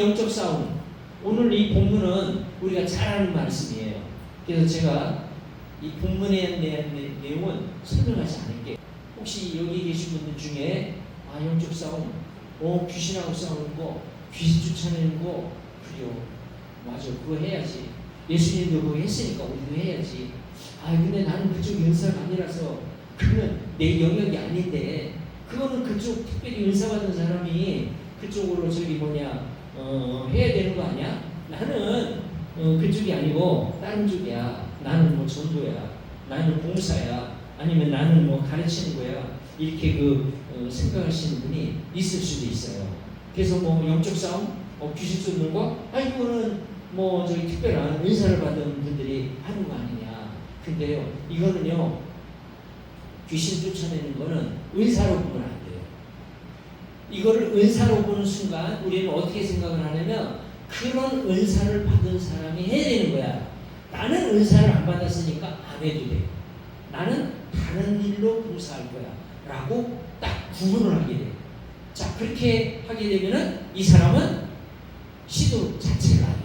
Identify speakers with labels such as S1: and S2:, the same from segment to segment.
S1: 영적 싸움. 오늘 이 본문은 우리가 잘 아는 말씀이에요. 그래서 제가 이 본문의 내용은 설명하지 않을게요. 혹시 여기 계신 분들 중에 영적 싸움, 귀신하고 싸우는 거, 귀신 쫓아내는 거, 그래요. 맞아, 그거 해야지. 예수님도 그거 했으니까 우리도 해야지. 근데 나는 그쪽 은사가 아니라서 그러면 내 영역이 아닌데, 그거는 그쪽 특별히 은사 받은 사람이 그쪽으로 해야 되는 거 아니야? 나는 그쪽이 아니고 다른 쪽이야. 나는 뭐 전도야. 나는 봉사야. 아니면 나는 뭐 가르치는 거야. 이렇게 생각하시는 분이 있을 수도 있어요. 그래서 뭐 영적 싸움, 귀신 쫓는 거, 이거는 뭐 특별한 은사를 받은 분들이 하는 거 아니냐. 근데요, 이거는요, 귀신 쫓아내는 거는 은사로 보면 안 돼요. 이거를 은사로 보는 순간 우리는 어떻게 생각을 하냐면, 그런 은사를 받은 사람이 해야 되는 거야. 나는 은사를 안 받았으니까 안 해도 돼. 나는 다른 일로 봉사할 거야. 라고 딱 구분을 하게 돼. 자, 그렇게 하게 되면은 이 사람은 시도 자체를 안 해.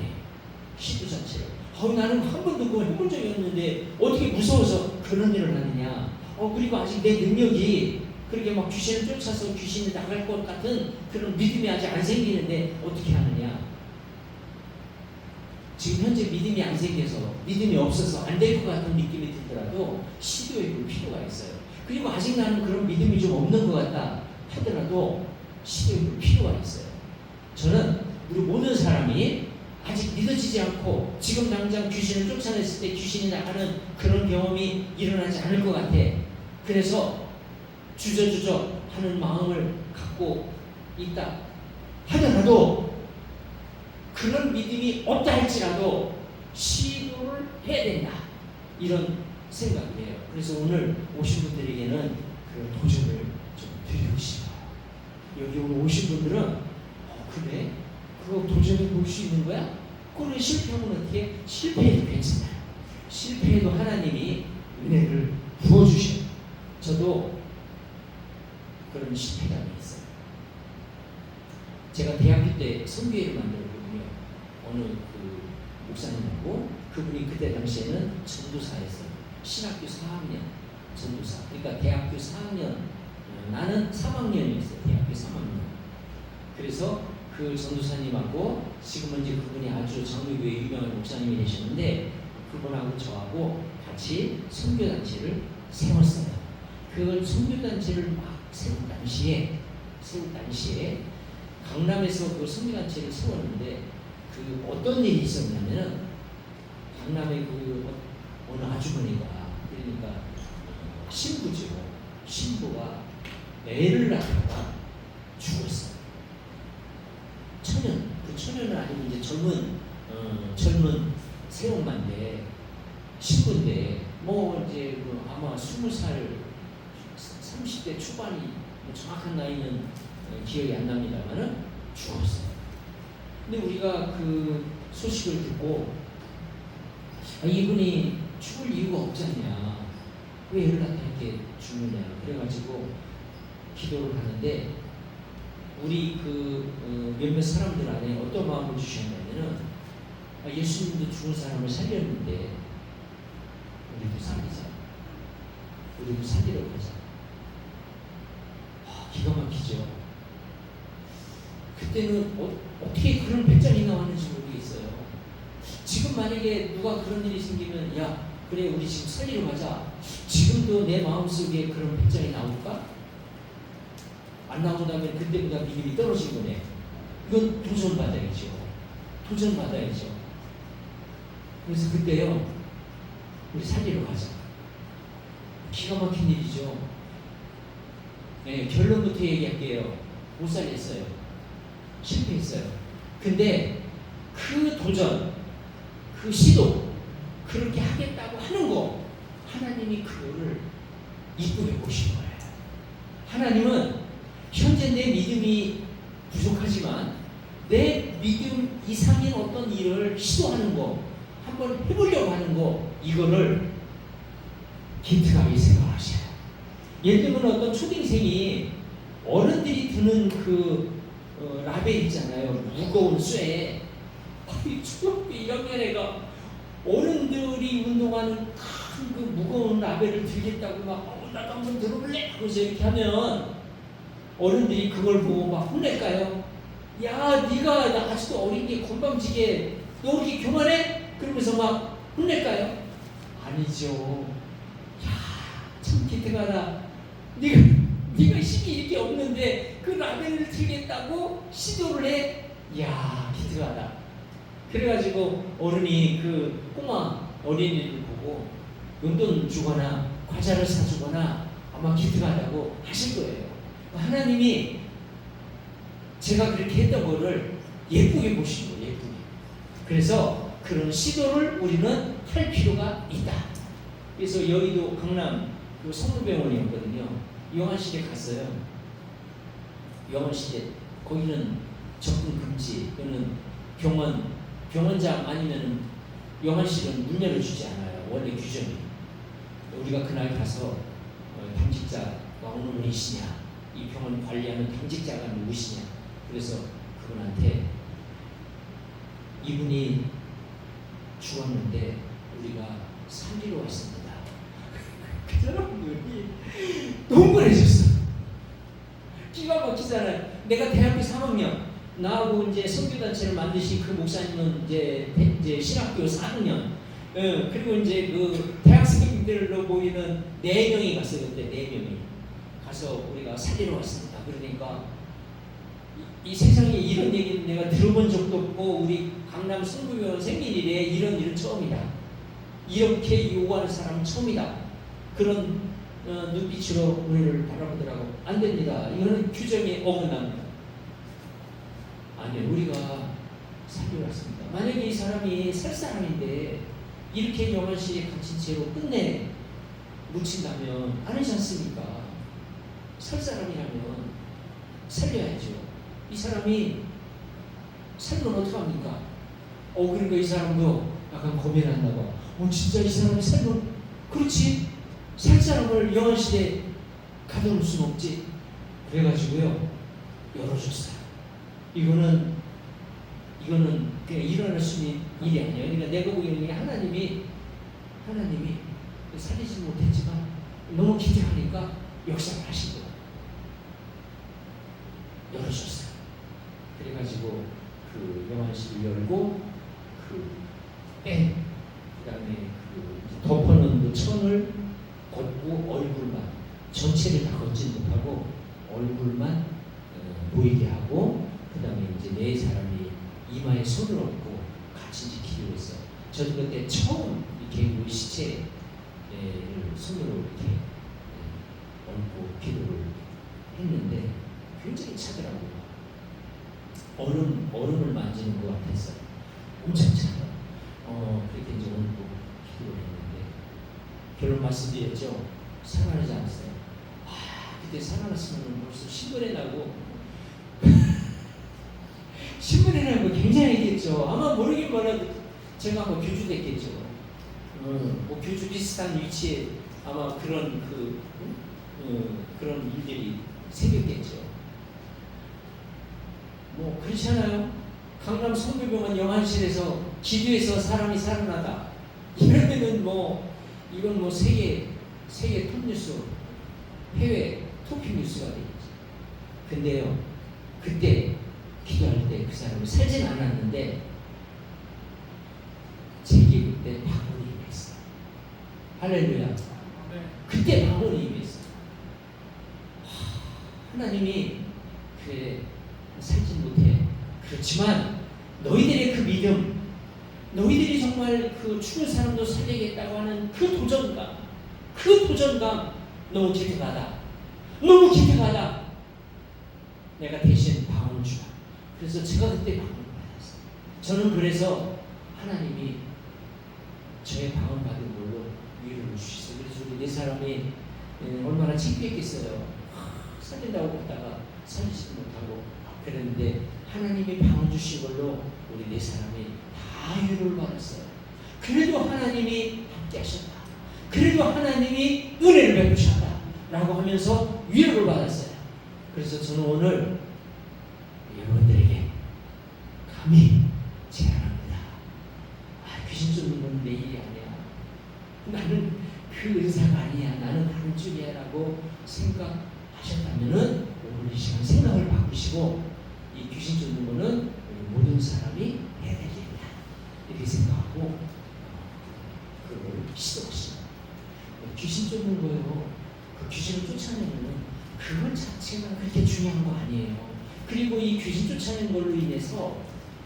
S1: 시도 자체를. 나는 한 번도 그거 해본 적이 없는데 어떻게 무서워서 그런 일을 하느냐. 그리고 아직 내 능력이 그렇게 막 귀신을 쫓아서 귀신이 나갈 것 같은 그런 믿음이 아직 안 생기는데 어떻게 하느냐. 지금 현재 믿음이 안 생겨서, 믿음이 없어서 안 될 것 같은 느낌이 들더라도 시도해 볼 필요가 있어요. 그리고 아직 나는 그런 믿음이 좀 없는 것 같다 하더라도 시도해 볼 필요가 있어요. 저는 우리 모든 사람이 아직 믿어지지 않고 지금 당장 귀신을 쫓아냈을 때 귀신이 나가는 그런 경험이 일어나지 않을 것 같아. 그래서 주저주저 하는 마음을 갖고 있다 하더라도, 그런 믿음이 없다 할지라도 시도를 해야 된다, 이런 생각이에요. 그래서 오늘 오신 분들에게는 그 도전을 좀 드리고 싶어요. 여기 오늘 오신 분들은 그래? 그거 도전해 볼 수 있는 거야? 그걸 실패하면 어떻게? 실패해도 괜찮아요. 실패해도 하나님이 은혜를 부어주셔요. 저도 그런 실패담이 있어요. 제가 대학교 때 선교회를 만들었거든요. 어느 목사님하고, 그분이 그때 당시에는 전도사였어요. 신학교 4학년 전도사. 그러니까 대학교 4학년, 나는 3학년이었어요. 대학교 3학년. 그래서 그 전도사님하고, 지금은 이제 그분이 아주 장로교회 유명한 목사님이 되셨는데, 그분하고 저하고 같이 선교단체를 세웠어요. 그 선교단체를 막 세울 당시에 강남에서 그 선교단체를 세웠는데, 그 어떤 일이 있었냐면은, 강남에 어느 아주머니가, 그러니까 신부죠. 신부가 애를 낳다가 죽었어요. 처녀는 아니고 이제 젊은 새엄마인데, 신부인데, 이제 아마 20살, 30대 초반이, 정확한 나이는 기억이 안 납니다만은 죽었어요. 근데 우리가 그 소식을 듣고, 이분이 죽을 이유가 없지 않냐, 왜 애를 낳다 이렇게 죽느냐, 그래가지고 기도를 하는데, 우리 몇몇 사람들 안에 어떤 마음을 주셨냐면은, 예수님도 죽은 사람을 살렸는데 우리도 살리자, 우리도 살리러 가자. 기가 막히죠. 그때는 어떻게 그런 배짱이 나왔는지 모르겠어요. 지금 만약에 누가 그런 일이 생기면, 야 그래 우리 지금 살리러 가자, 지금도 내 마음속에 그런 배짱이 나올까? 안 나온다면 그때보다 믿음이 떨어진 거네. 이건 도전받아야죠. 그래서 그때요, 우리 살리러 가자. 기가 막힌 일이죠. 네, 결론부터 얘기할게요. 못 살렸어요. 실패했어요. 근데 그 도전, 그 시도, 그렇게 하겠다고 하는 거, 하나님이 그거를 이쁘게 보신 거예요. 하나님은 현재 내 믿음이 부족하지만 내 믿음 이상인 어떤 일을 시도하는 거, 한번 해보려고 하는 거, 이거를 기특하게 생각하셔요. 예를 들면 어떤 초등생이 어른들이 드는 그 라벨 있잖아요. 무거운 쇠. 이 초등학교 1학년 애가 어른들이 운동하는 큰 그 무거운 라벨을 들겠다고 막 나도 한번 들어볼래? 하고서 이렇게 하면 어른들이 그걸 보고 막 혼낼까요? 야, 네가 나 아직도 어린 게 건방지게 너 이렇게 교만해? 그러면서 막 혼낼까요? 아니죠. 야, 참 기특하다. 네가 힘이 이렇게 없는데 그 라벨을 들겠다고 시도를 해? 야, 기특하다. 그래가지고 어른이 그 꼬마 어린이를 보고 용돈 주거나 과자를 사주거나 아마 기특하다고 하실 거예요. 하나님이 제가 그렇게 했던 거를 예쁘게 보신 거예요. 예쁘게. 그래서 그런 시도를 우리는 할 필요가 있다. 그래서 여의도 강남 그 성모병원이었거든요. 영안실에 갔어요. 영안실에 거기는 접근 금지. 그는 병원장 아니면 영안실은 문 열어주지 않아요. 원래 규정이. 우리가 그날 가서 당직자가 오는 분이시냐, 이 병원 관리하는 당직자가 누구시냐. 그래서 그분한테 이분이 죽었는데 우리가 살리러 왔습니다. 그 사람들이 동원해줬어. 기가 막히잖아요. 내가 대학교 3학년, 나하고 이제 선교단체를 만드신 그 목사님은 이제 신학교 4학년, 그리고 이제 그 대학생들로 보이는 4명이 갔어요. 그때 4명이 가서 우리가 살리러 왔습니다. 그러니까 이 세상에 이런 얘기는 내가 들어본 적도 없고 우리 강남 성부병원 생일일에 이런 일은 처음이다. 이렇게 요구하는 사람은 처음이다. 그런 눈빛으로 우리를 바라보더라고. 안 됩니다. 이거는 규정에 어긋납니다. 아니요, 우리가 살리러 왔습니다. 만약에 이 사람이 살 사람인데 이렇게 영안실에 갇힌 채로 끝내 묻힌다면 아니지 않습니까? 살 사람이라면 살려야죠. 이 사람이 살면 어떡합니까? 그러니까 이 사람도 약간 겁이 났나 봐. 진짜 이 사람이 살면, 그렇지, 살 사람을 영안실에 가둬놓을 수는 없지. 그래가지고요, 열어줬어요. 이거는 그냥 일어날 수 있는 일이 아니에요. 그러니까 내가 보기에는 하나님이 살리지 못했지만 너무 기대하니까 역사를 하신 거예요. 열어줬어요. 그래가지고 그 영안실을 열고 그다음에 그 덮어놓은 그 천을 걷고 얼굴만, 전체를 다 걷지 못하고 얼굴만 보이게 하고, 그다음에 이제 4사람이 이마에 손을 얹고 같이 기도를 했어요. 저도 그때 처음 이렇게 우리 시체를 손으로 이렇게 얹고 기도를 했는데 굉장히 차더라고요. 얼음을 만지는 것 같았어요. 엄청 차요. 그렇게 이제 얹고 기도를 했는데 결론 말씀드렸죠. 살아나지 않았어요. 그때 살아났으면 벌써 신문에 나고 신문에 나고 굉장했겠죠. 아마 모르긴 몰라도 제가 아마 교주됐겠죠. 뭐 교주 비슷한 위치에 아마 그런 그런 일들이 생겼겠죠. 뭐 그렇잖아요. 강남 성교병원 영안실에서 기도해서 사람이 살아나다. 이러면은 이건 뭐 세계 톱뉴스, 해외 토픽 뉴스가 되겠지. 근데요, 그때 기도할 때 그 사람이 살진 않았는데 제게 그때 방언이 임했어요. 할렐루야. 그때 방언이 임했어요. 하나님이 그래 살진 못해. 그렇지만 너희들의 그 믿음, 너희들이 정말 그 죽은 사람도 살리겠다고 하는 그 도전감 너무 기특하다. 너무 기특하다. 내가 대신 방언을 주라. 그래서 제가 그때 방언을 받았어요. 저는 그래서 하나님이 저의 방언 받은 걸로 위로를 주셨어요. 그래서 우리 4사람이 얼마나 창피했겠어요. 살린다고 했다가 살리지 못하고 그랬는데 하나님이 방언 주신 걸로 우리 4사람이 다 위로를 받았어요. 그래도 하나님이 함께 하셨다. 그래도 하나님이 은혜를 베푸셨다 라고 하면서 위로를 받았어요. 그래서 저는 오늘 여러분들에게 감히 제안합니다. 귀신 쫓는 건 내 일이 아니야. 나는 그 의사가 아니야. 나는 다른 쪽이야 라고 생각하셨다면은 오늘 이 시간 생각을 바꾸시고 이 귀신 쫓는 거는 모든 사람이 해야 될 일이다. 이렇게 생각하고 그걸 시도하시다. 귀신 쫓는 거요. 그 귀신을 쫓아내는 그것 자체가 그렇게 중요한 거 아니에요. 그리고 이 귀신 쫓아내는 걸로 인해서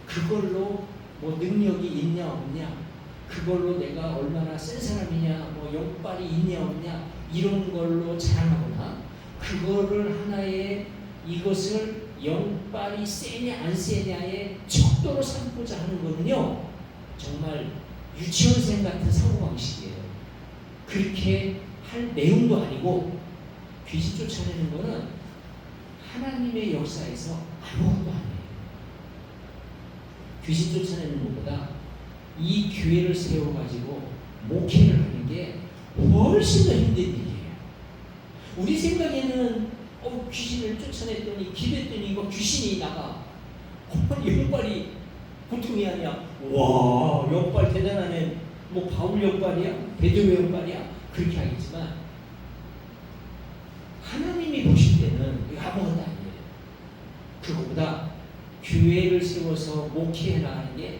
S1: 그걸로 뭐 능력이 있냐 없냐, 그걸로 내가 얼마나 센 사람이냐, 뭐 영빨이 있냐 없냐 이런 걸로 자랑하거나 그거를 하나의 이것을 영빨이 세냐 안 세냐의 척도로 삼고자 하는 거는요 정말 유치원생 같은 사고방식이에요. 그렇게 할 내용도 아니고 귀신 쫓아내는 거는 하나님의 역사에서 아무것도 아니에요. 귀신 쫓아내는 것보다 이 교회를 세워가지고 목회를 하는 게 훨씬 더 힘든 일이에요. 우리 생각에는 귀신을 쫓아냈더니 기도했더니 이거 귀신이 나가. 영빨이 보통이 아니야. 와 영빨 대단하네. 뭐 바울 영빨이야? 베드로 영빨이야? 그렇게 하겠지만 하나님이 보실 때는 이거 아무것도 아니에요. 그거보다 교회를 세워서 목회해 나가는 게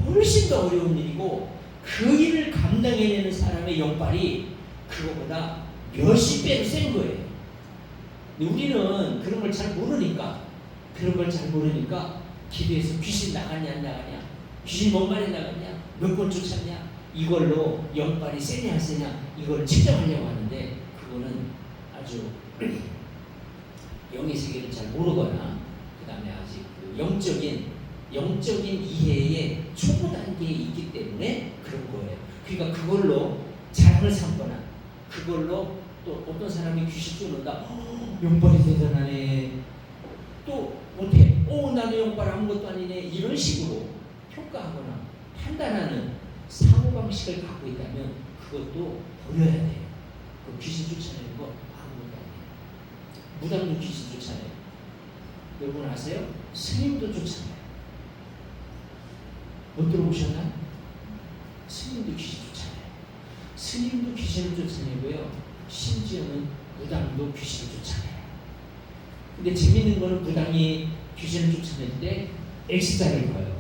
S1: 훨씬 더 어려운 일이고 그 일을 감당해내는 사람의 영빨이 그거보다 몇십 배로 센 거예요. 근데 우리는 그런 걸 잘 모르니까 기도해서 귀신 나가냐 안 나가냐, 귀신 몇 마리 나가냐, 몇 번 쫓았냐 이걸로 영빨이 세냐 안 세냐 이걸 측정하려고 하는데 그거는 아주 영의 세계를 잘 모르거나 그 다음에 아직 그 영적인 이해의 초보 단계에 있기 때문에 그런 거예요. 그러니까 그걸로 자랑을 삼거나 그걸로 또 어떤 사람이 귀신 쫓는다. 영빨이 대단하네. 또 못해. 나는 영빨 아무것도 아니네. 이런 식으로 평가하거나 판단하는 사고방식을 갖고 있다면 그것도 버려야 돼요. 그 귀신 쫓아내는 거 아무것도 아니에요. 무당도 귀신 쫓아내요. 여러분 아세요? 스님도 쫓아내요. 못 들어보셨나요? 스님도 귀신 쫓아내요. 스님도 귀신을 쫓아내고요. 심지어는 무당도 귀신을 쫓아내요. 근데 재밌는 거는 무당이 귀신을 쫓아낼 때 X자를 봐요.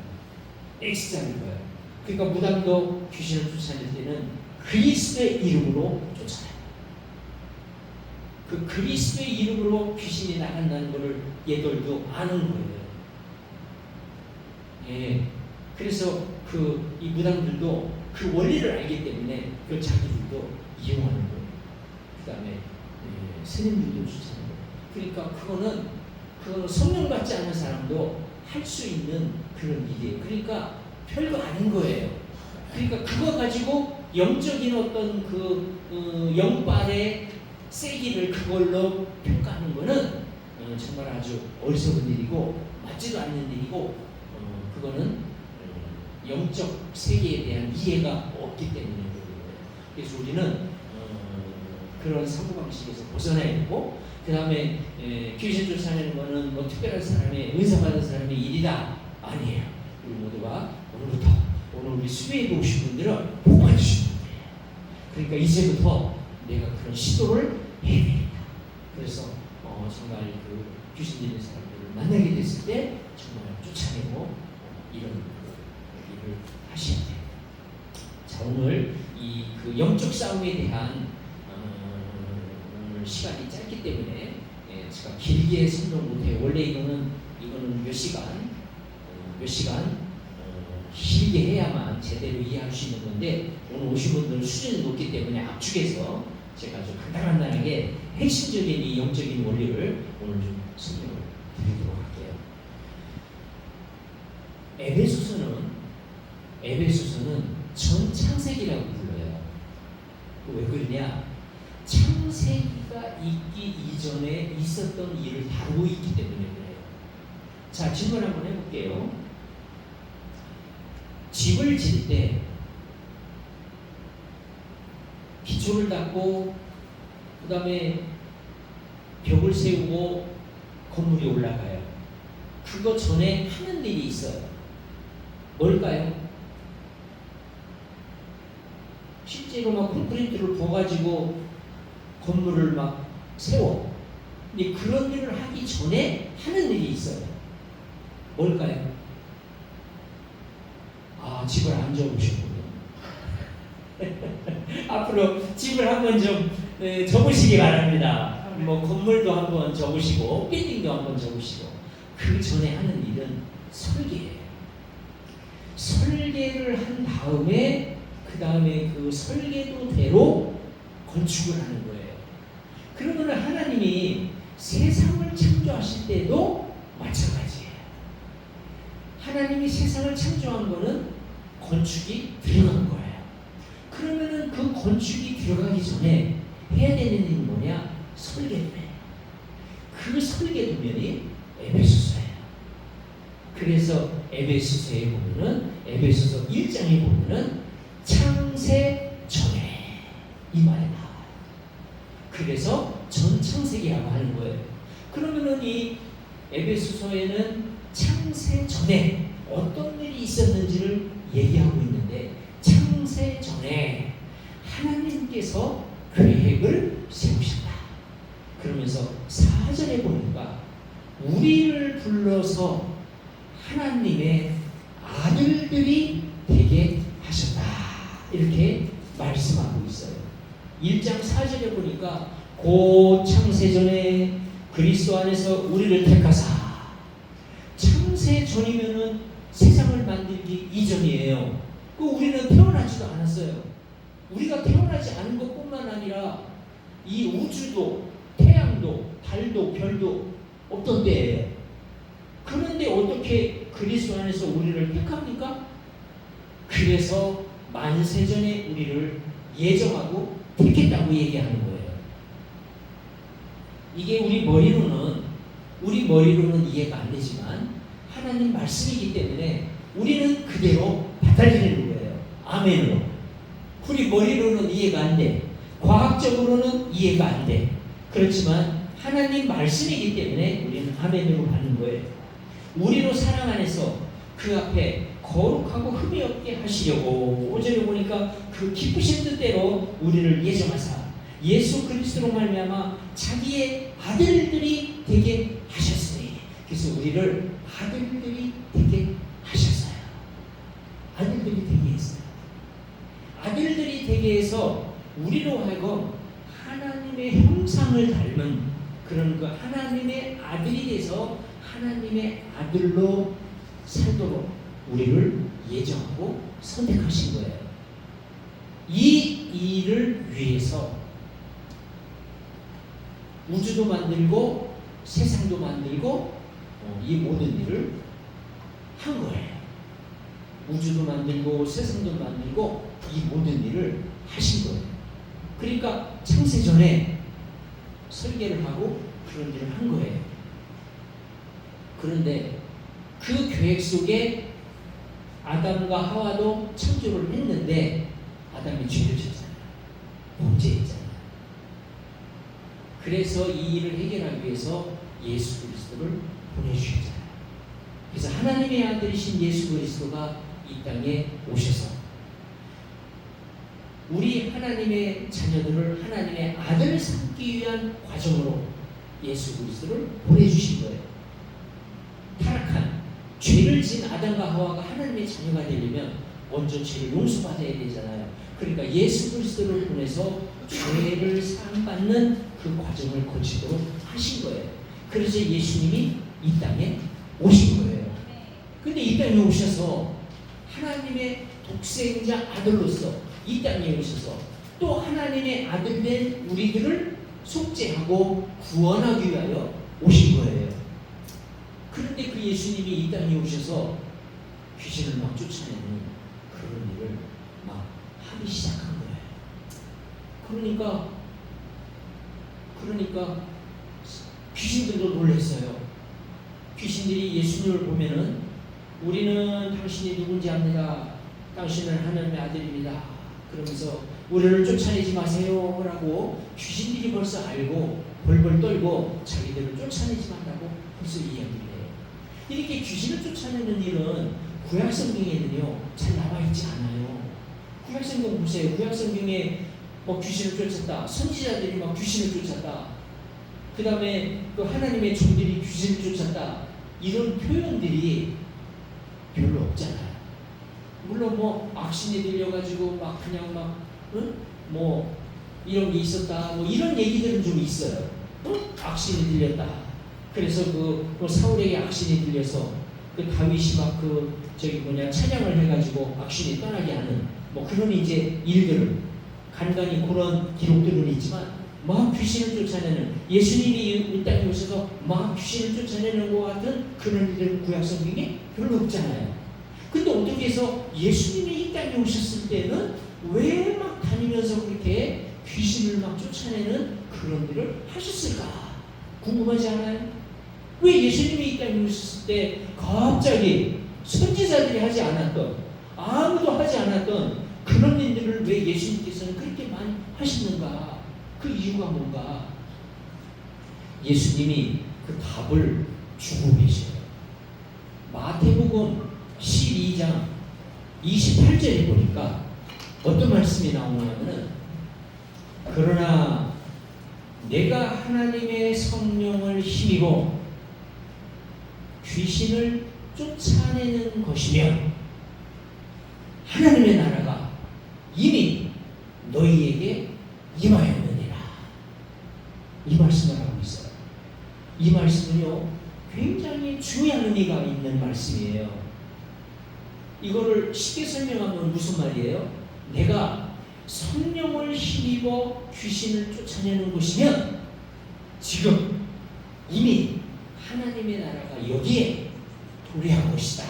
S1: 그러니까 무당도 귀신을 쫓아낼 때는 그리스도의 이름으로 쫓아내요. 그 그리스도의 이름으로 귀신이 나간다는 것을 얘들도 아는 거예요. 예. 그래서 이 무당들도 그 원리를 알기 때문에 그 자기들도 이용하는 거예요. 그 다음에 스님들도 쫓아내는 거예요. 그러니까 그거는 성령 받지 않은 사람도 할 수 있는 그런 일이에요. 그러니까 별거 아닌 거예요. 그러니까 그거 가지고 영적인 어떤 영빨의 세기를 그걸로 평가하는 거는 정말 아주 어리석은 일이고 맞지도 않는 일이고 그거는 영적 세계에 대한 이해가 없기 때문에 그런 거예요. 그래서 우리는 그런 사고방식에서 벗어나야 되고 그 다음에 귀신 쫓아내는 거는 뭐 특별한 사람의 은사받은 사람의 일이다 아니에요. 우리 모두가 오늘 우리 수배에 오신 분들은 복받으신 분들이에요. 그러니까 이제부터 내가 그런 시도를 해야 됩니다. 그래서 정말 그 귀신 들린 사람들을 만나게 됐을 때 정말 쫓아내고 이런 일을 하셔야 돼요. 자, 오늘 그 영적 싸움에 대한 오늘 시간이 짧기 때문에 제가 길게 설명 못해요. 원래 이거는 몇 시간 길게 해야만 제대로 이해할 수 있는 건데 오늘 오신 분들 수준이 높기 때문에 압축해서 제가 좀 간단하게 핵심적인 이 영적인 원리를 오늘 좀 설명을 드리도록 할게요. 에베소서는 전 창세기라고 불러요. 왜 그러냐? 창세기가 있기 이전에 있었던 일을 다루고 있기 때문에 그래요. 자, 질문 한번 해볼게요. 집을 질 때 기초를 닦고 그 다음에 벽을 세우고 건물이 올라가요. 그거 전에 하는 일이 있어요. 뭘까요? 실제로 막 콘크리트를 부어가지고 건물을 막 세워. 근데 그런 일을 하기 전에 하는 일이 있어요. 뭘까요? 집을 안 적으셨군요. 앞으로 집을 한번 좀 적으시기 바랍니다. 뭐 건물도 한번 적으시고 빌딩도 한번 적으시고. 그 전에 하는 일은 설계예요. 설계를 한 다음에 그 다음에 그 설계도대로 건축을 하는 거예요. 그러면 하나님이 세상을 창조하실 때도 마찬가지예요. 하나님이 세상을 창조한 거는 건축이 들어간 거예요. 그러면은 그 건축이 들어가기 전에 해야 되는 일이 뭐냐? 설계도예요. 그 설계도면이 에베소서예요. 그래서 에베소서에 보면은 에베소서 1장에 보면은 창세 전에 이 말이 나와요. 그래서 전창세기라고 하는 거예요. 그러면은 이 에베소서에는 창세 전에 어떤 일이 있었는지를 얘기하고 있는데 창세 전에 하나님께서 계획을 세우신다. 그러면서 4절에 보니까 우리를 불러서 하나님의 아들들이 되게 하셨다. 이렇게 말씀하고 있어요. 1장 4절에 보니까 곧 창세전에 그리스도 안에서 우리를 택하사. 창세 전이면은 세상을 만들기 이전이에요. 우리는 태어나지도 않았어요. 우리가 태어나지 않은 것뿐만 아니라 이 우주도 태양도 달도 별도 없던 때예요. 그런데 어떻게 그리스도 안에서 우리를 택합니까? 그래서 만세전에 우리를 예정하고 택했다고 얘기하는 거예요. 이게 우리 머리로는 이해가 안 되지만 하나님 말씀이기 때문에 우리는 그대로 받아들이는 거예요. 아멘으로. 우리 머리로는 이해가 안 돼. 과학적으로는 이해가 안 돼. 그렇지만 하나님 말씀이기 때문에 우리는 아멘으로 받는 거예요. 우리로 사랑 안에서 그 앞에 거룩하고 흠이 없게 하시려고 5절에 보니까 그 기쁘신 뜻대로 우리를 예정하사 예수 그리스도로 말미암아 자기의 아들들이 되게 하셨으니. 그래서 우리를 아들들이 되게 하셨어요. 아들들이 되게 했어요. 아들들이 되게 해서 우리로 하여금 하나님의 형상을 닮은 그런 그 하나님의 아들이 돼서 하나님의 아들로 살도록 우리를 예정하고 선택하신 거예요. 이 일을 위해서 우주도 만들고 세상도 만들고 이 모든 일을 한 거예요. 우주도 만들고 세상도 만들고 이 모든 일을 하신 거예요. 그러니까 창세 전에 설계를 하고 그런 일을 한 거예요. 그런데 그 계획 속에 아담과 하와도 창조를 했는데 아담이 죄를 졌잖아요. 범죄했잖아요. 그래서 이 일을 해결하기 위해서 예수 그리스도를 보내주셨잖아요. 그래서 하나님의 아들이신 예수 그리스도가 이 땅에 오셔서 우리 하나님의 자녀들을 하나님의 아들 삼기 위한 과정으로 예수 그리스도를 보내주신 거예요. 타락한 죄를 지은 아담과 하와가 하나님의 자녀가 되려면 먼저 죄를 용서받아야 되잖아요. 그러니까 예수 그리스도를 보내서 죄를 사함받는 그 과정을 거치도록 하신 거예요. 그래서 예수님이 이 땅에 오신 거예요. 근데 이 땅에 오셔서 하나님의 독생자 아들로서 이 땅에 오셔서 또 하나님의 아들된 우리들을 속죄하고 구원하기 위하여 오신 거예요. 그런데 그 예수님이 이 땅에 오셔서 귀신을 막 쫓아내는 그런 일을 막 하기 시작한 거예요. 그러니까 귀신들도 놀랐어요. 귀신들이 예수님을 보면은 우리는 당신이 누군지 압니다. 당신은 하나님의 아들입니다. 그러면서 우리를 쫓아내지 마세요 라고 귀신들이 벌써 알고 벌벌 떨고 자기들을 쫓아내지 말라고 벌써 이야기를 해요. 이렇게 귀신을 쫓아내는 일은 구약 성경에는요 잘 나와 있지 않아요. 구약 성경 보세요. 구약 성경에 뭐 귀신을 쫓았다, 선지자들이 막 귀신을 쫓았다, 그 다음에 그 하나님의 종들이 귀신을 쫓았다, 이런 표현들이 별로 없잖아요. 물론 뭐 악신이 들려가지고 막 그냥 막 뭐 이런 게 있었다, 뭐 이런 얘기들은 좀 있어요. 악신이 들렸다. 그래서 그 사울에게 악신이 들려서 그 다윗이 막 찬양을 해가지고 악신이 떠나게 하는 뭐 그런 이제 일들을 간간히 그런 기록들은 있지만 막 귀신을 쫓아내는, 예수님이 이 땅에 오셔서 막 귀신을 쫓아내는 것 같은 그런 일들은 구약 성경에 별로 없잖아요. 근데 어떻게 해서 예수님이 이 땅에 오셨을 때는 왜 막 다니면서 그렇게 귀신을 막 쫓아내는 그런 일을 하셨을까? 궁금하지 않아요? 왜 예수님이 이 땅에 오셨을 때 갑자기 선지자들이 하지 않았던, 아무도 하지 않았던 그런 일들을 왜 예수님께서는 그렇게 많이 하시는가? 그 이유가 뭔가? 예수님이 그 답을 주고 계셔요. 마태복음 12장 28절에 보니까 어떤 말씀이 나오냐면은, 그러나 내가 하나님의 성령을 힘입어 귀신을 쫓아내는 것이면 하나님의 나라가 이미 너희에게 임하였느니라. 이 말씀을 하고 있어요. 이 말씀은요 굉장히 중요한 의미가 있는 말씀이에요. 이거를 쉽게 설명하면 무슨 말이에요? 내가 성령을 힘입어 귀신을 쫓아내는 것이면 지금 이미 하나님의 나라가 여기에 도래한 것이다,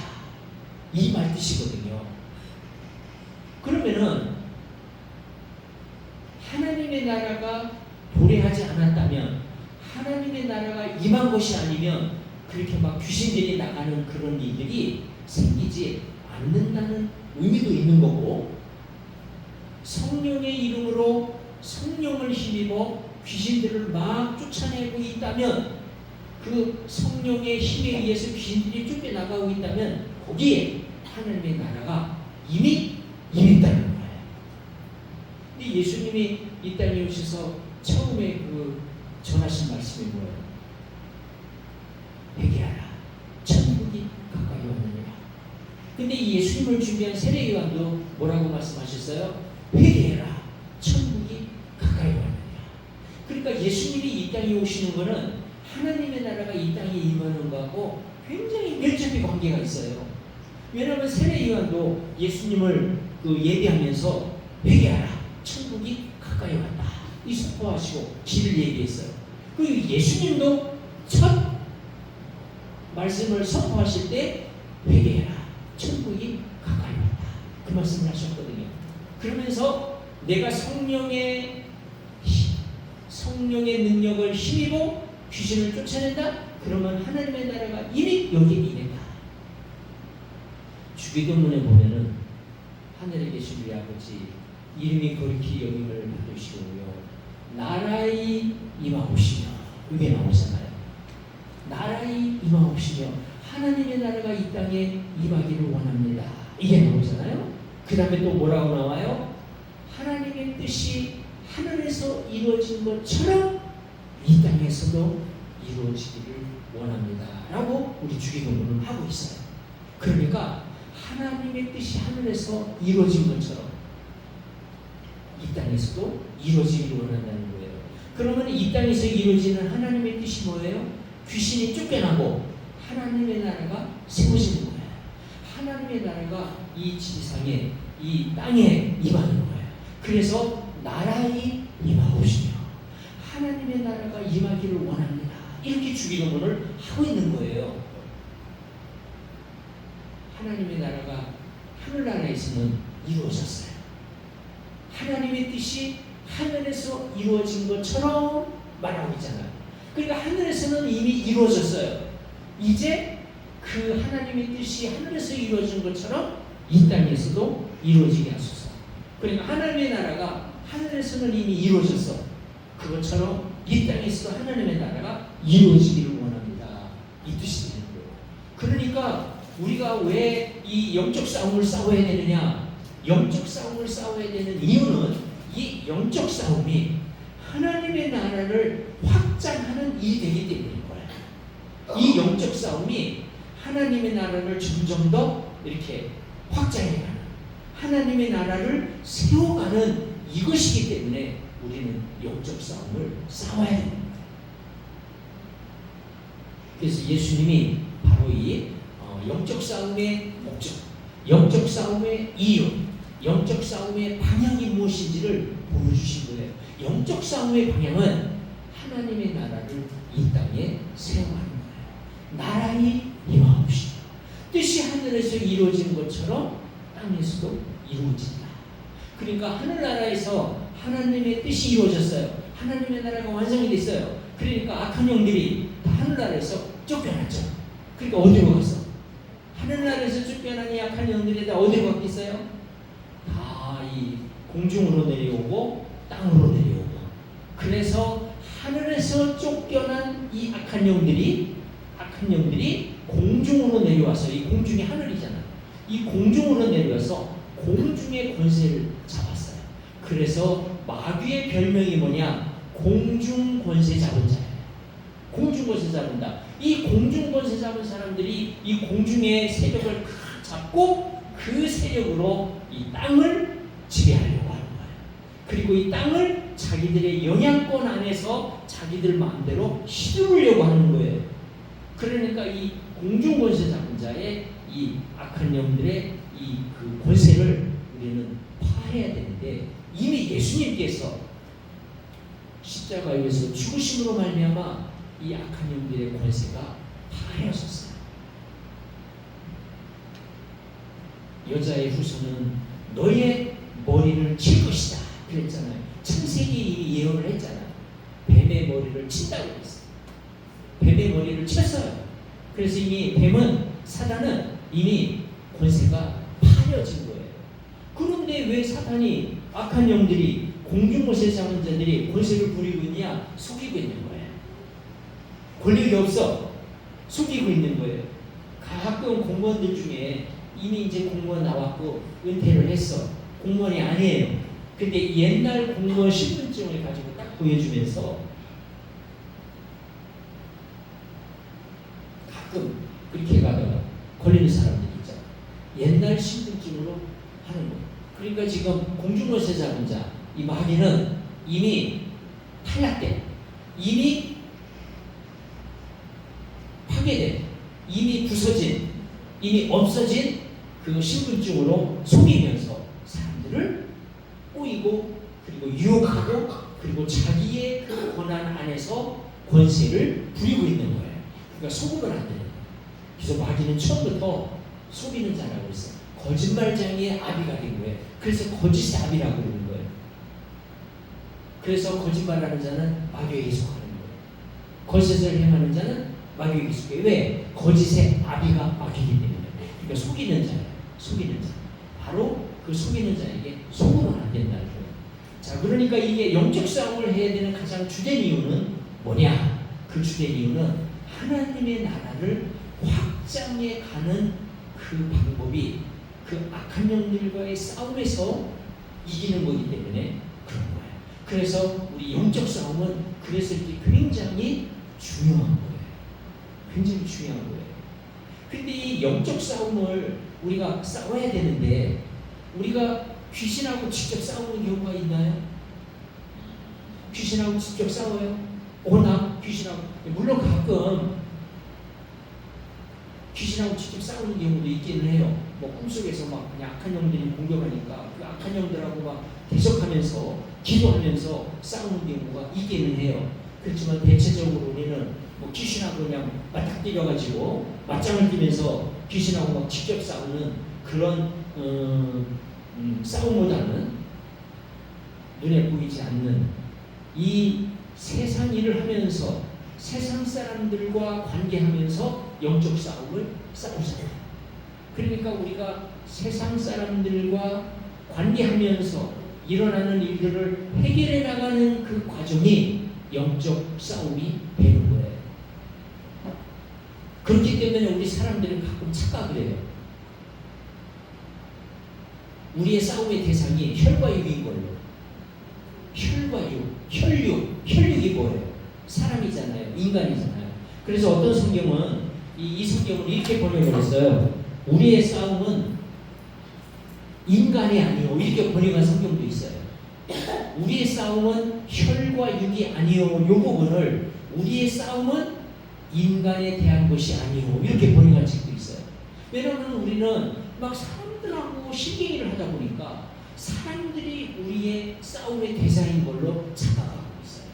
S1: 이 말 뜻이거든요. 그러면은 하나님의 나라가 도래하지 않았다면, 하나님의 나라가 임한 것이 아니면 그렇게 막 귀신들이 나가는 그런 일들이 생기지 않는다는 의미도 있는 거고, 성령의 이름으로 성령을 힘입어 귀신들을 막 쫓아내고 있다면, 그 성령의 힘에 의해서 귀신들이 쫓겨나가고 있다면 거기에 하나님의 나라가 이미 임했다는 거예요. 근데 예수님이 이 땅에 오셔서 처음에 전하신 말씀이 뭐예요? 회개하라, 천국이 가까이 왔느니라. 근데 이 예수님을 준비한 세례요한도 뭐라고 말씀하셨어요? 회개해라, 천국이 가까이 왔느니라. 그러니까 예수님이 이 땅에 오시는 것은 하나님의 나라가 이 땅에 임하는 것하고 굉장히 밀접히 관계가 있어요. 왜냐하면 세례요한도 예수님을 예비하면서 회개하라, 천국이 가까이 왔다, 이 선포하시고 길을 얘기했어요. 그리고 예수님도 첫 말씀을 선포하실 때 회개해라, 천국이 가까이 왔다, 그 말씀을 하셨거든요. 그러면서 내가 성령의 능력을 힘입어 귀신을 쫓아낸다? 그러면 하나님의 나라가 이미 여기 임했다. 주기도문에 보면은 하늘에 계신 우리 아버지 이름이 거룩히 여김을 받으시오며 나라의 임하옵시며, 이게 나오잖아요. 나라의 임하옵시며 하나님의 나라가 이 땅에 임하기를 원합니다, 이게 나오잖아요. 그 다음에 또 뭐라고 나와요? 하나님의 뜻이 하늘에서 이루어진 것처럼 이 땅에서도 이루어지기를 원합니다 라고 우리 주기도문을 하고 있어요. 그러니까 하나님의 뜻이 하늘에서 이루어진 것처럼 이 땅에서도 이루어지기를 원한다는 거예요. 그러면 이 땅에서 이루어지는 하나님의 뜻이 뭐예요? 귀신이 쫓겨나고 하나님의 나라가 세워지는 거예요. 하나님의 나라가 이 지상에, 이 땅에 임하는 거예요. 그래서 나라의 임하옵시며 하나님의 나라가 임하기를 원합니다, 이렇게 주기도문을 하고 있는 거예요. 하나님의 나라가 하늘나라에서는 이루어졌어요. 하나님의 뜻이 하늘에서 이루어진 것처럼 말하고 있잖아요. 그러니까 하늘에서는 이미 이루어졌어요. 이제 그 하나님의 뜻이 하늘에서 이루어진 것처럼 이 땅에서도 이루어지게 하소서. 그러니까 하나님의 나라가 하늘에서는 이미 이루어졌어. 그것처럼 이 땅에서도 하나님의 나라가 이루어지기를 원합니다, 이 뜻이 되는 거예요. 우리가 왜 이 영적 싸움을 싸워야 되느냐? 영적 싸움을 싸워야 되는 이유는 이 영적 싸움이 하나님의 나라를 확장하는 일이 되기 때문인 거예요. 이 영적 싸움이 하나님의 나라를 점점 더 이렇게 확장해가는, 하나님의 나라를 세워가는 이것이기 때문에 우리는 영적 싸움을 싸워야 됩니다. 그래서 예수님이 바로 이 영적 싸움의 목적, 영적 싸움의 이유, 영적 싸움의 방향이 무엇인지를 보여주신 거예요. 영적 싸움의 방향은 하나님의 나라를 이 땅에 세워가는 거예요. 나라의 임하옵시며 뜻이 하늘에서 이루어지는 것처럼 땅에서도 이루어진다. 그러니까 하늘나라에서 하나님의 뜻이 이루어졌어요. 하나님의 나라가 완성이 됐어요. 그러니까 악한 영들이 다 하늘나라에서 쫓겨났죠. 그러니까 어디로 갔어? 하늘나라에서 쫓겨난 이 악한 영들이 다 어디로 갔겠어요? 다 이 공중으로 내려오고 땅으로 내려오고. 그래서 하늘에서 쫓겨난 이 악한 영들이 공중으로 내려와서, 이 공중이 하늘이잖아. 이 공중으로 내려와서 공중의 권세를 잡았어요. 그래서 마귀의 별명이 뭐냐? 공중 권세 잡은 자예요. 공중 권세 잡은다. 이 공중 권세 잡은 사람들이 이 공중의 세력을 잡고 그 세력으로 이 땅을 지배하려고 하는 거예요. 그리고 이 땅을 자기들의 영향권 안에서 자기들 마음대로 휘두르려고 하는 거예요. 그러니까 이 공중 권세 잡은 자의 이 악한 영들의 이 그 권세를 우리는 파해야 되는데, 이미 예수님께서 십자가에서 죽으심으로 말미암아 이 악한 영들의 권세가 파해졌어요. 여자의 후손은 너의 머리를 칠 것이다 그랬잖아요. 창세기 이미 예언을 했잖아요. 뱀의 머리를 친다고 그랬어요. 뱀의 머리를 쳤어요. 그래서 이미 뱀은, 사단은 이미 권세가 파려진 거예요. 그런데 왜 사탄이, 악한 영들이, 공중권세 잡은 자들이 권세를 부리고 있냐? 속이고 있는 거예요. 권력이 없어. 속이고 있는 거예요. 가끔 공무원들 중에 이미 이제 공무원 나왔고 은퇴를 했어. 공무원이 아니에요. 근데 옛날 공무원 신분증을 가지고 딱 보여주면서 가끔 그렇게 가다가 걸리는 사람들이 있잖아. 옛날 신분증으로 하는 거예요. 그러니까 지금 공중권세 잡은 자, 이 마귀는 이미 탈락돼, 이미 파괴돼, 이미 부서진, 이미 없어진 그 신분증으로 속이면서 사람들을 꼬이고, 그리고 유혹하고, 그리고 자기의 그 권한 안에서 권세를 부리고 있는 거예요. 그러니까 속으면 안 돼요. 그래서 마귀는 처음부터 속이는 자라고 했어요. 거짓말쟁이의 아비가 된 거예요. 그래서 거짓의 아비라고 그러는 거예요. 그래서 거짓말하는 자는 마귀에게 속하는 거예요. 거짓을 행하는 자는 마귀에게 속해요. 왜? 거짓의 아비가 마귀이기 때문에. 그러니까 속이는 자예요. 속이는 자. 바로 그 속이는 자에게 속으면 안 된다는 거예요. 자, 그러니까 이게 영적 싸움을 해야 되는 가장 주된 이유는 뭐냐? 그 주된 이유는 하나님의 나라를 확장해 가는 그 방법이 그 악한 영들과의 싸움에서 이기는 거기 때문에 그런 거예요. 그래서 우리 영적 싸움은 그래서 이게 굉장히 중요한 거예요. 굉장히 중요한 거예요. 근데 이 영적 싸움을 우리가 싸워야 되는데, 우리가 귀신하고 직접 싸우는 경우가 있나요? 귀신하고 직접 싸워요? 나 귀신하고, 물론 가끔 귀신하고 직접 싸우는 경우도 있기는 해요. 뭐 꿈속에서 막 그냥 악한 영들이 공격하니까 그 악한 영들하고 막 대적하면서 기도하면서 싸우는 경우가 있기는 해요. 그렇지만 대체적으로 우리는 뭐 귀신하고 그냥 맞닥뜨려가지고 맞짱을 뜨면서 귀신하고 막 직접 싸우는 그런 싸움보다는 눈에 보이지 않는 이 세상 일을 하면서 세상 사람들과 관계하면서 영적 싸움을 싸우잖아요. 그러니까 우리가 세상 사람들과 관계하면서 일어나는 일들을 해결해 나가는 그 과정이 영적 싸움이 되는 거예요. 그렇기 때문에 우리 사람들은 가끔 착각을 해요. 우리의 싸움의 대상이 혈과 육인 걸로. 혈과 육, 혈육이 뭐예요? 사람이잖아요. 인간이잖아요. 그래서 어떤 성경은 이 성경을 이렇게 번역을 했어요. 우리의 싸움은 인간이 아니요, 이렇게 번역한 성경도 있어요. 우리의 싸움은 혈과 육이 아니요, 요 부분을 우리의 싸움은 인간에 대한 것이 아니요, 이렇게 번역한 책도 있어요. 왜냐하면 우리는 막 사람들하고 실갱이를 하다 보니까 사람들이 우리의 싸움의 대상인 걸로 착각하고 있어요.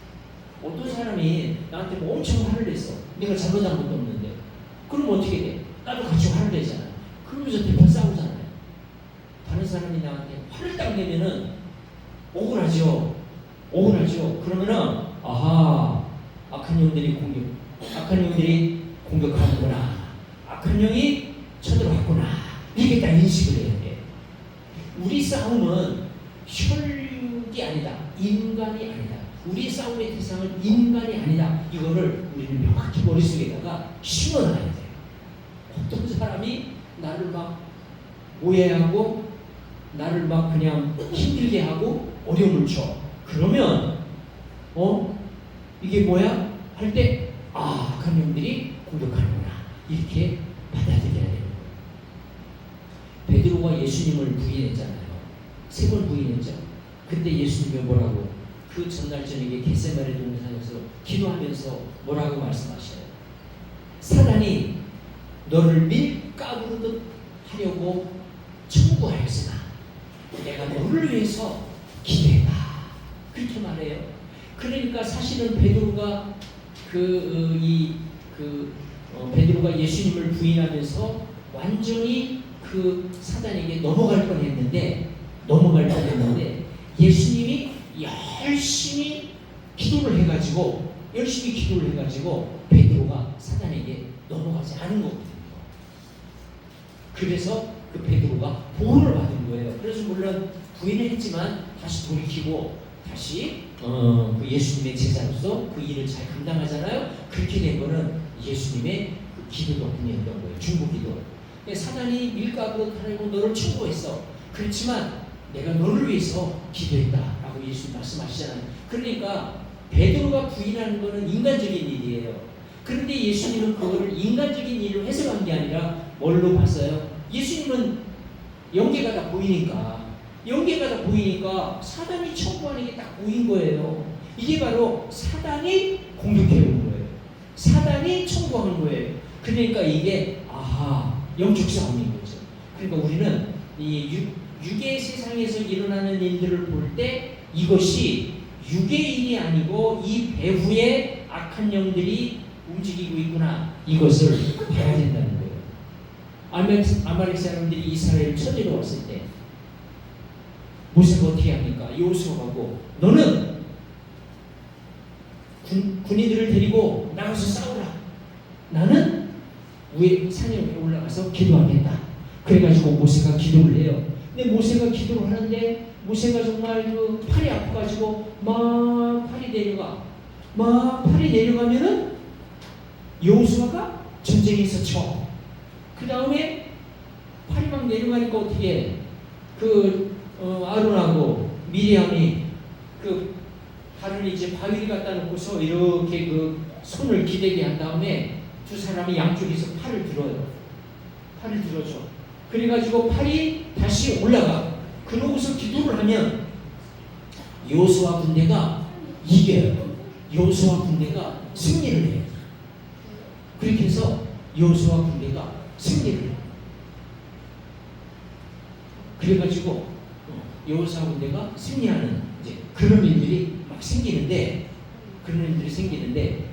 S1: 어떤 사람이 나한테 뭐 엄청 화를 냈어. 내가 잘못한 것도 없는데. 그럼 어떻게 돼? 나도 같이 화를 내잖아. 그러면서 대판 싸우잖아요. 다른 사람이 나한테 화를 딱 내면은 억울하죠. 그러면은 아하, 악한 영들이 공격하는구나. 악한 영이 쳐들어왔구나. 이게 딱 인식을 해야 돼. 우리 싸움은 혈육이 아니다. 인간이 아니다. 우리 싸움의 대상은 인간이 아니다. 이거를 우리는 명확히 머릿속에다가 심어놔야 돼요. 어떤 사람이 나를 막 오해하고 나를 막 그냥 힘들게 하고 어려움을 줘. 그러면 이게 뭐야? 할 때 악한 영들이 공격하는구나. 이렇게 받아들여야 돼요. 베드로가 예수님을 부인했잖아요. 3번 부인했죠. 근데 예수님이 뭐라고? 그 전날 저녁에 겟세마네 동산에서 기도하면서 뭐라고 말씀하셔요? 사단이 너를 밀가부르듯 하려고 청구하였으나 내가 너를 위해서 기도했다. 그렇게 말해요. 그러니까 사실은 베드로가 베드로가 예수님을 부인하면서 완전히 그 사단에게 넘어갈 뻔했는데 예수님이 열심히 기도를 해가지고 베드로가 사단에게 넘어가지 않은 거거든요. 그래서 그 베드로가 보호를 받은 거예요. 그래서 물론 부인을 했지만 다시 돌이키고 다시 그 예수님의 제자로서 그 일을 잘 감당하잖아요. 그렇게 된 거는 예수님의 그 기도 덕분이었던 거예요. 중보기도. 사단이 밀가부로 하려고 너를 충고했어. 그렇지만 내가 너를 위해서 기도했다라고 예수님 말씀하시잖아요. 그러니까 베드로가 부인하는 거는 인간적인 일이에요. 그런데 예수님은 그거를 인간적인 일로 해석한 게 아니라 뭘로 봤어요? 예수님은 영계가 다 보이니까 사단이 청구하는 게 딱 보인 거예요. 이게 바로 사단이 공격해오는 거예요. 사단이 청구하는 거예요. 그러니까 이게 영적 싸움인 거죠. 그러니까 우리는 이 육의 세상에서 일어나는 일들을 볼 때 이것이 육의 일이 아니고 이 배후에 악한 영들이 움직이고 있구나. 이것을 봐야 된다는 거예요. 아말렉 사람들이 이스라엘을 쳐들어 왔을 때 모세가 어떻게 합니까? 여호수아가 가고 너는 군인들을 데리고 나가서 싸우라. 나는 산에 올라가서 기도하겠다. 그래가지고 모세가 기도를 해요. 근데 모세가 기도를 하는데 모세가 정말 그 팔이 아파가지고 막 팔이 내려가면은 여호수아가 전쟁에서 쳐. 그 다음에 팔이 막 내려가니까 어떻게 해? 아론하고 미리암이 그 발을 이제 바위를 갖다 놓고서 이렇게 그 손을 기대게 한 다음에 두 사람이 양쪽에서 팔을 들어줘. 그래가지고 팔이 다시 올라가. 그러고서 기도를 하면 여호수아 군대가 이겨요. 여호수아 군대가 승리를 해요. 그렇게 해서 여호수아 군대가 승리를 해요. 그래가지고 여호수아 군대가 승리하는 이제 그런 일들이 막 생기는데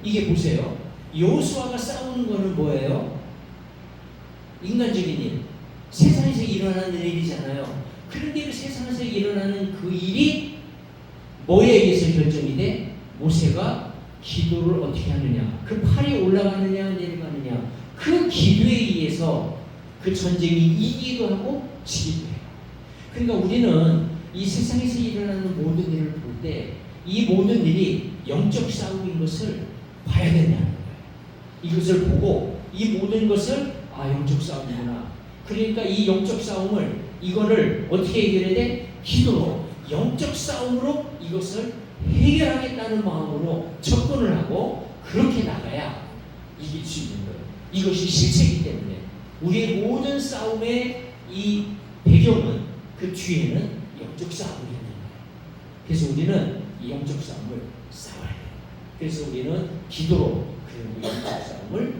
S1: 이게 보세요. 여호수아가 싸우는 거는 뭐예요? 인간적인 일, 세상에서 일어나는 일이잖아요. 그런데 그 세상에서 일어나는 그 일이 뭐에 의해서 결정이 돼? 모세가 기도를 어떻게 하느냐, 그 팔이 올라가느냐 내려가느냐, 그 기도에 의해서 그 전쟁이 이기기도 하고 지기도 해요. 그러니까 우리는 이 세상에서 일어나는 모든 일을 볼 때 이 모든 일이 영적 싸움인 것을 봐야 된다는 거예요. 이것을 보고 이 모든 것을 영적 싸움이구나. 그러니까 이 영적 싸움을 이거를 어떻게 해결해야 돼? 기도로 영적 싸움으로 이것을 해결하겠다는 마음으로 접근을 하고 그렇게 나가야 이길 수 있는 거예요. 이것이 실체이기 때문에 우리의 모든 싸움의 이 배경은 그 뒤에는 영적 싸움이 있는 거예요. 그래서 우리는 이 영적 싸움을 싸워야 돼요. 그래서 우리는 기도로 그 영적 싸움을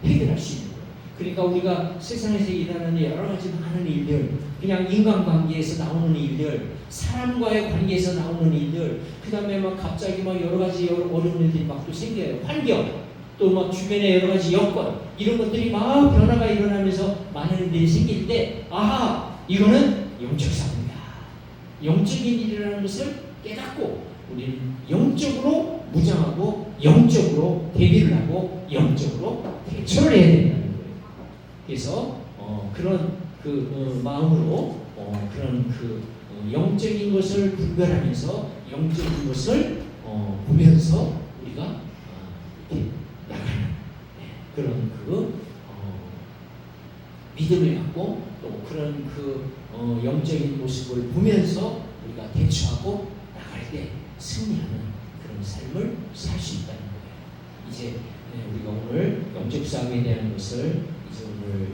S1: 해결할 수 있는 거예요. 그러니까 우리가 세상에서 일어나는 여러 가지 많은 일들, 그냥 인간관계에서 나오는 일들, 사람과의 관계에서 나오는 일들, 그 다음에 막 갑자기 막 여러 가지 어려운 일들이 막 또 생겨요. 환경, 또 막 주변에 여러 가지 여건, 이런 것들이 막 변화가 일어나면서 많은 일들이 생길 때, 이거는 영적 싸움이다. 영적인 일이라는 것을 깨닫고 우리는 영적으로 무장하고 영적으로 대비를 하고 영적으로 대처를 해야 된다는 거예요. 그래서 그런 마음으로 그런 영적인 것을 분별하면서 영적인 것을 보면서 우리가 이렇게 나가는 그런 믿음을 갖고 또 그런 영적인 모습을 보면서 우리가 대처하고 나갈 때 승리하는 그런 삶을 살 수 있다는 거예요. 이제 우리가 오늘 영적 싸움에 대한 것을 이제 오늘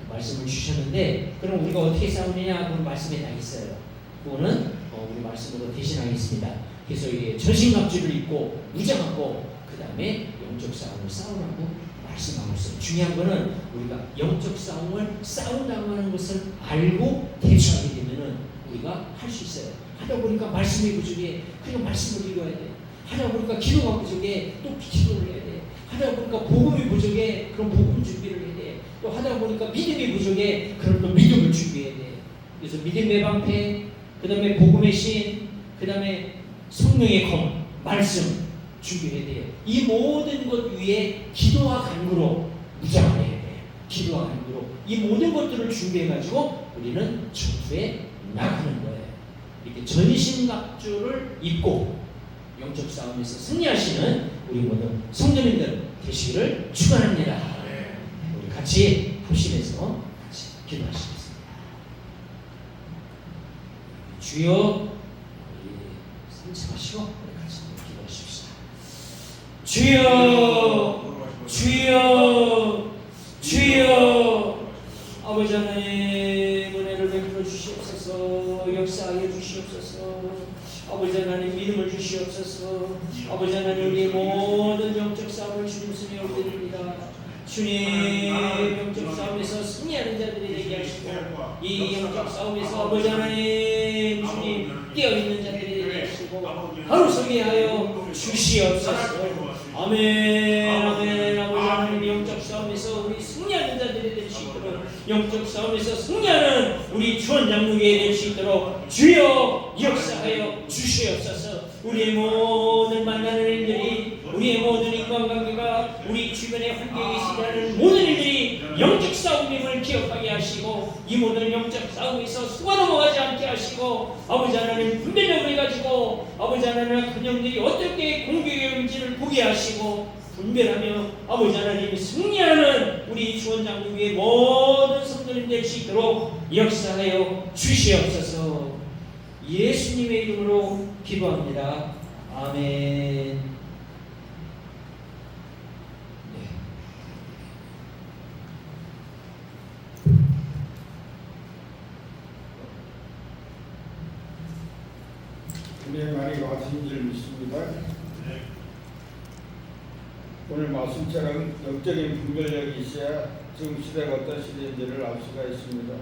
S1: 말씀을 주셨는데, 그럼 우리가 어떻게 싸우느냐? 그런 말씀에 다 있어요. 그거는 우리 말씀으로 대신하겠습니다. 그래서 이게 전신갑주를 입고 무장하고 그 다음에 영적 싸움을 싸우라고 말씀하고 있어요. 중요한 거는 우리가 영적 싸움을 싸운다고 하는 것을 알고 대처하게 되면은 우리가 할 수 있어요. 하다 보니까 말씀이 부족해. 그냥 말씀을 읽어야 돼. 하다 보니까 기도가 부족해. 또 기도를 해야 돼. 하다 보니까 복음이 부족해. 그럼 복음 준비를 해야 돼. 또 하다 보니까 믿음이 부족해. 그럼 또 믿음을 준비해야 돼. 그래서 믿음의 방패, 그 다음에 복음의 신, 그 다음에 성령의 검, 말씀 준비해야 돼요. 이 모든 것 위에 기도와 간구로 무장을 해야 돼요. 기도와 간구로 이 모든 것들을 준비해가지고 우리는 전투에 나가는 거예요. 이렇게 전신갑주를 입고 영적 싸움에서 승리하시는 우리 모든 성도님들 되시기를 축원합니다. 우리 같이 합심해서 같이 기도하시겠습니다. 주여, 상처하시고 우리 같이 기도하십시다. 주여, 주여, 주여, 아버지 하나님 은혜를 베풀어 주시옵소서. 역사하여 주시옵소서. 아버지 하나님 믿음을 주시옵소서. 아버지 하나님 우리의 모든 영적 싸움을 주님 손에 올려드립니다. 주님, 영적 싸움에서 승리하는 자들이 되게 하시고 이 영적 싸움에서 아버지 하나님 주님 깨어있는 자들이 되게 하시고 하루 서게 하여 주시옵소서. 아멘, 아멘. 아버지 하나님 영적 싸움에서 우리 승리하는 자들이 될 수 있도록, 영적 싸움에서 승리하는 우리 주원장로교회 될 수 있도록 주여 역사하여 주시옵소서. 우리의 모든 만나는 일들이, 우리의 모든 인간관계가, 우리 주변의 환경에 있으라는 모든 일들이 영적 싸움임을 기억하게 하시고 이 모든 영적 싸움에서 속아 넘어가지 않게 하시고 아버지 하나님 분별력을 해가지고 아버지 하나님 그 영들이 어떻게 공격해 온지를 보게 하시고 분별하며 아버지 하나님 승리하는 우리 주원장로교회 모든 성도님 될 수 있도록 역사하여 주시옵소서. 예수님의 이름으로 기도합니다. 아멘.
S2: 은혜 많이 와주신 줄 믿습니다. 오늘 말씀처럼 영적인 분별력이 있어야 지금 시대가 어떤 시대인지를 알 수가 있습니다.